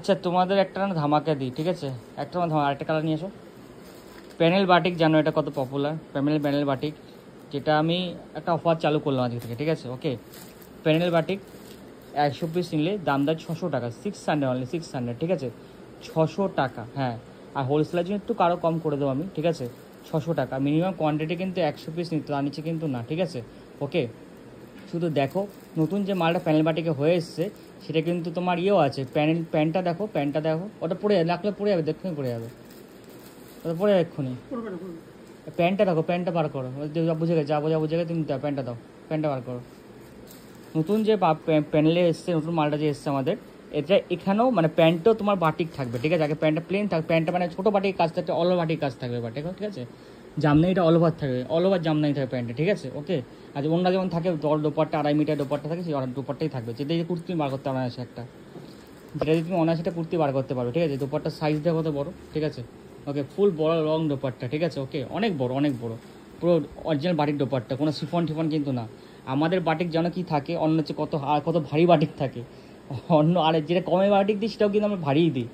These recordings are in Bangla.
আচ্ছা তোমাদের একটা না ধামাকা দিই, ঠিক আছে? একটা না ধামাকা, আরেকটা কালার নিয়ে এসো। প্যানেল বাটিক, জানো এটা কত পপুলার? প্যানেল বাটিক, যেটা আমি একটা অফার চালু করলাম আজকে থেকে, ঠিক আছে? ওকে, প্যানেল বাটিক 100 পিস নিলে দাম দেয় 600 টাকা, 600 অনলি, 600, ঠিক আছে? 600 টাকা, হ্যাঁ। আর হোলসেলের জন্য একটু কারো কম করে দেবো আমি, ঠিক আছে? 600 টাকা মিনিমাম কোয়ান্টিটি, কিন্তু 100 পিস নিতে, তার নিচে কিন্তু না, ঠিক আছে? ওকে, শুধু দেখো নতুন যে মালটা প্যানেল বাটিকে হয়ে এসছে, সেটা কিন্তু তোমার ইয়েও আছে। প্যান্টটা দেখো, প্যান্টটা দেখো, ওটা পড়ে যাবে, রাখলে পড়ে যাবে, দেখুন পড়ে যাবে, ওটা পড়ে যাবে এক্ষুনি। প্যান্টটা দেখো, প্যান্টটা বার করো, যা বুঝে গেছে, যা বুঝে গেছে তুমি দাও, প্যান্টটা দাও, প্যান্টটা বার করো। নতুন যে প্যানেলে এসছে, নতুন মালটা যে এসছে আমাদের, এটা এখানেও মানে প্যান্টও তোমার বাটিক থাকবে, ঠিক আছে? আগে প্যান্টটা প্লেন থাকবে, প্যান্টটা মানে ছোটো বাটিক কাজ থাকবে, অল ওভার বাটিক কাজ থাকবে বাটিক, ঠিক আছে? জামদানিটা অল ওভার থাকবে, অল ওভার জামদানি থাকবে প্যান্টে, ঠিক আছে? ওকে, আর অন্য যেমন থাকে দোপাট্টা 2.5 মিটার দোপাট্টা থাকে, সেই দোপাট্টাই থাকবে, যেটা দিয়ে কুর্তি বার করতে অনায়াসে একটা, যেটা দিয়ে তুমি অনায়াসে কুর্তি বার করতে পারবে, ঠিক আছে? দোপাট্টার সাইজ দেখো কত বড়, ঠিক আছে? ওকে, ফুল বড় লং দোপাট্টা, ঠিক আছে? ওকে, অনেক বড়, অনেক বড়, পুরো অরিজিনাল বাটিক দোপাট্টা, কোনো শিফন টিফন কিন্তু না। আমাদের বাটিক যেন কি থাকে, অন্য হচ্ছে কত আর কত ভারী বাটিক থাকে অন্য, আর যেটা কমে বাটিক দিই সেটাও কিন্তু আমরা ভারীই দিই,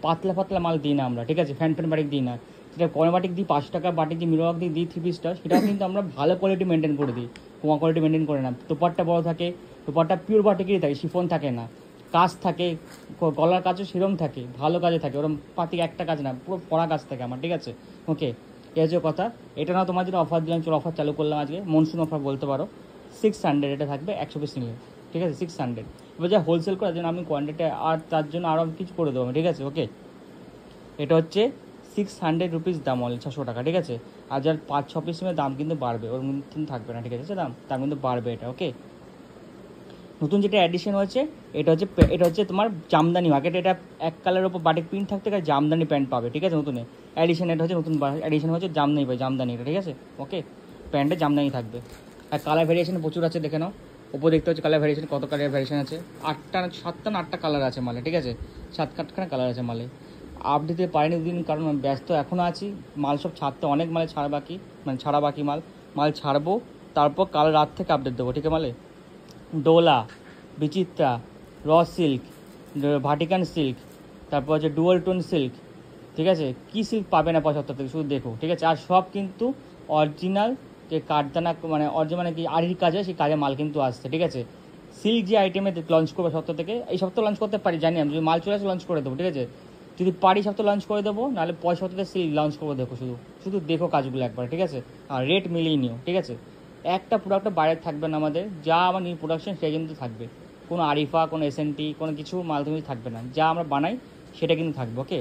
পাতলা পাতলা মাল দিই না আমরা, ঠিক আছে? ফ্যান বাটিক দিই না, যেটা কমে বাটিক দিই, 5 টাকার বাটিক দিই, মিরোয়াক দিই 3 পিসটা, সেটাও কিন্তু আমরা ভালো কোয়ালিটি মেনটেন করে দিই, কমা কোয়ালিটি মেনটেন করে না। দোপাট্টা বড় থাকে, দোপাট্টা পিওর বাটিকেরই থাকে, শিফন থাকে না, কাজ থাকে, গলার কাজও সেরম থাকে, ভালো কাজে থাকে, ওরকম পাতিক একটা কাজ না, পুরো পড়া কাজ থাকে আমার, ঠিক আছে? ওকে, এই হচ্ছে কথা। এটা না তোমার জন্য অফার দিলাম, চলো অফার চালু করলাম আজকে, মনসুন অফার বলতে পারো। 600 এটা থাকবে 100 পিস নিলে, ঠিক আছে? 600। এবার যা হোলসেল করার জন্য আমি কোয়ান্টিটি আর তার জন্য আরও কিছু করে দেবো, ঠিক আছে? ওকে, এটা হচ্ছে 600 রুপিস দাম, অনলি 600 টাকা, ঠিক আছে? আর যার 5-6 পিস দাম কিন্তু বাড়বে, ওর কিন্তু থাকবে না, ঠিক আছে? দাম কিন্তু বাড়বে এটা, ওকে। নতুন যেটা অ্যাডিশন হয়েছে, এটা হচ্ছে তোমার জামদানি মার্কেট, এটা এক কালারের ওপর বাটিক প্রিন্ট থাকতে গেলে জামদানি প্যান্ট পাবে, ঠিক আছে? নতুন অ্যাডিশন, এটা হচ্ছে নতুন অ্যাডিশন হচ্ছে জামদানি পাবে, জামদানি, এটা ঠিক আছে? ওকে, প্যান্টে জামদানি থাকবে। আর কালার ভ্যারিয়েশন প্রচুর আছে, দেখে নাও ওপর দেখতে হচ্ছে কালার ভ্যারিয়েশন, কত কালার ভ্যারিয়েশন আছে, 7টা না 8টা কালার আছে মালে, ঠিক আছে? 7-8খানা কালার আছে মালে। আপডেট দিতে পারিনি দুদিন, কারণ আমি ব্যস্ত এখনও আছি, মাল সব ছাড়তে অনেক, মালে ছাড়া বাকি, মানে ছাড়া বাকি মাল ছাড়বো, তারপর কাল রাত থেকে আপডেট দেবো, ঠিক আছে? মালে ডোলা, বিচিত্রা, র সিল্ক, ভাটিকান সিল্ক, তারপর হচ্ছে ডুয়াল টোন সিল্ক, ঠিক আছে? কী সিল্ক পাবে না 75 থেকে, শুধু দেখো, ঠিক আছে? আর সব কিন্তু অরিজিনাল, যে কাঠদানা মানে অরিজিনাল মানে কি আড়ির কাজে, সেই কাজে মাল কিন্তু আসছে, ঠিক আছে? সিল্ক যে আইটেমে লঞ্চ করবো 70 থেকে, এই সপ্তাহ লঞ্চ করতে পারি জানি আমি, যদি মাল চলে আসে লঞ্চ করে দেবো, ঠিক আছে? যদি পারি সপ্তাহ লঞ্চ করে দেবো, নাহলে 75 সিল্ক লঞ্চ করবো, দেখো শুধু শুধু দেখো কাজগুলো একবার, ঠিক আছে? আর রেট মিলিয়ে নিও, ঠিক আছে? একটা প্রোডাক্টটা বাইরে থাকবে না আমাদের, যা আমার নিউ প্রোডাকশন সে কিন্তু থাকবে, কোনো আরিফা, কোনো এসএনটি, কোনো কিছু মাল তুমি থাকবে না, যা আমরা বানাই সেটা কিন্তু থাকবে, ওকে?